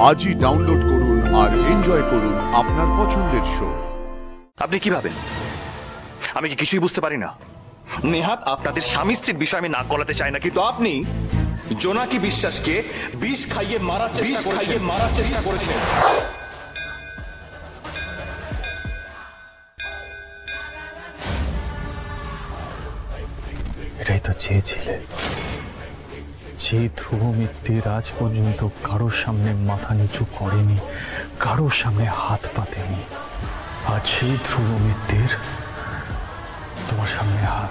আজই ডাউনলোড করুন আর এনজয় করুন আপনার পছন্দের শো। আপনি কি ভাবেন আমি কি কিছুই বুঝতে পারি না? নেহাত আপনাদের স্বামী স্ত্রীর বিষয় আমি নাক গলাতে চাই না, কিন্তু আপনি জোনাকি বিশ্বাসকে বিষ খাইয়ে মারার চেষ্টা করেছিলেন। এটাই তো চেয়েছিলে, যে ধ্রুব মিত্তির আজ পর্যন্ত কারোর সামনে মাথা নিচু করেনি, কারোর সামনে হাত পাতেনি, আজ সেই ধ্রুব মিত্তির তোমার সামনে হাত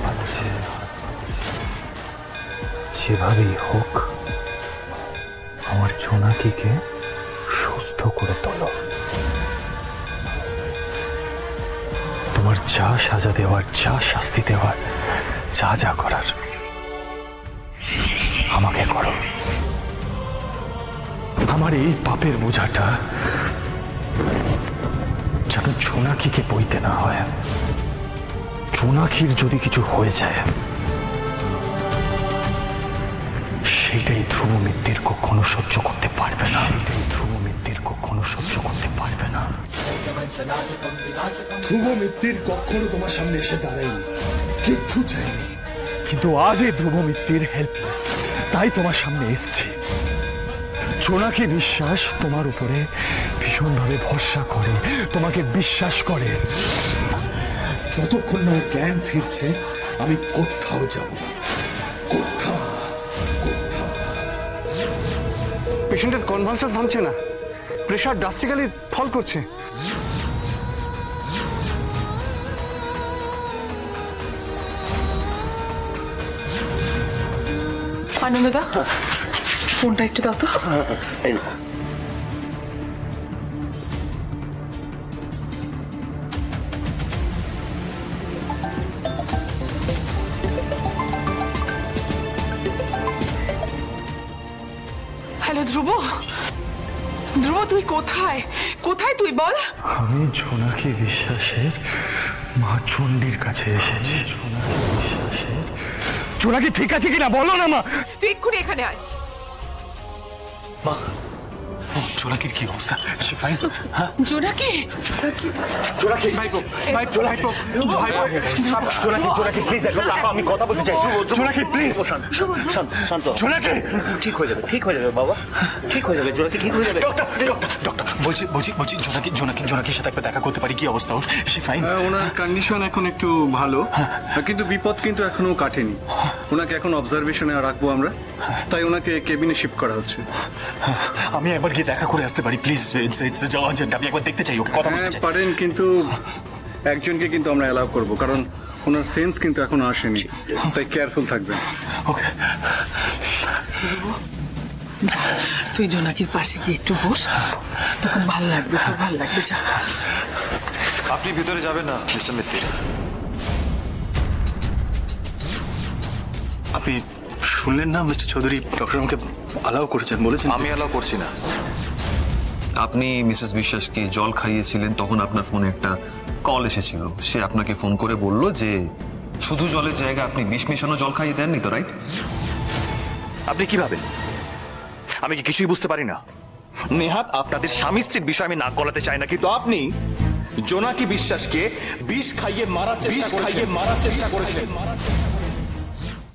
পাতছে। যেভাবেই হোক আমার জোনাকিকে সুস্থ করে তোলো। তোমার যা সাজা দেওয়ার, যা শাস্তি দেওয়ার, যা যা করার আমাকে করো। আমার এই পাপের বোঝাটা যেন জোনাকিকে বইতে না হয়। জোনাকির যদি কিছু হয়ে যায়, সেটাই ধ্রুব মিত্তির কখনো সহ্য করতে পারবে না। ধ্রুব মিত্তির কখনো তোমার সামনে এসে দাঁড়ায়নি, কিচ্ছু চাইনি, কিন্তু আজ এই ধ্রুব মিত্তির হেল্পলেস, তাই তোমার সামনে এসছি। জোনাকি বিশ্বাস তোমার উপরে ভীষণভাবে ভরসা করে, তোমাকে বিশ্বাস করে। যতক্ষণ না জ্ঞান ফিরছে আমি কোথাও যাব না, কোথাও। পেশেন্টের কনভালশন থামছে না, প্রেশার ড্রাস্টিক্যালি ফল করছে। আনন্দদা, ফোনটা একটু দাও তো। হ্যালো ধ্রুব, ধ্রুব তুই কোথায়? কোথায় তুই বল? আমি জোনাকি বিশ্বাসের মা চণ্ডীর কাছে এসেছি। জোনাকি ঠিক আছে কিনা বলো না মা। তুই এক্ষুনি এখানে আয়। মা, জোনাকির কি অবস্থা? সে ফাইন? হ্যাঁ, জোনাকি জোনাকি ভাইপো, জোনাকি প্লিজ, আমি কথা বলতে চাই। জোনাকি প্লিজ, শান্ত। জোনাকি ঠিক হয়ে যাবে বাবা, ঠিক হয়ে যাবে, জোনাকি ঠিক হয়ে যাবে। ডক্টর বলছি জোনাকির সাথে একবার দেখা করতে পারি? কি অবস্থা ওর? সে ফাইন? ওনার কন্ডিশন এখন একটু ভালো, কিন্তু বিপদ কিন্তু এখনো কাটেনি। ওনাকে এখন অবজারভেশনে রাখবো আমরা, তাই ওনাকে কেবিনে শিফট করা হচ্ছে। আমি একবার গিয়ে দেখা করে আসতে পারি প্লিজ? ইটস আর্জেন্ট, আমি একবার দেখতে চাই, ওকে কথা বলতে চাই। পারেন, কিন্তু একজনকে কিন্তু আমরা অ্যালাউ করবো, কারণ ওনার সেন্স কিন্তু এখনো আসেনি, তাই কেয়ারফুল থাকবেন। ওকে। তুই জোনাকির পাশে গিয়ে একটু বস, তখন ভালো লাগবে, তোর ভালো লাগবে। যা। আপনি ভিতরে যাবেন না মিস্টার মিত্তির? আপনি শুনলেন না মিস্টার চৌধুরী, ডক্টর আমাকে অ্যালাউ করেছেন, বলেছেন। আমি অ্যালাউ করছি না। আপনি মিসেস বিশ্বাসকে জল খাইয়েছিলেন, তখন আপনার ফোনে একটা কল এসেছিল। সে আপনাকে ফোন করে বলল যে শুধু জলের জায়গায় আপনি বিষ মেশানো জল খাইয়ে দেননি তো, রাইট? আপনি কি ভাবেন আমি কি কিছুই বুঝতে পারি না? নেহাত আপনাদের স্বামী স্ত্রীর বিষয় আমি নাক গলাতে চাই না, কিন্তু আপনি জোনাকি বিশ্বাসকে বিষ খাইয়ে মারার চেষ্টা করেছিলেন।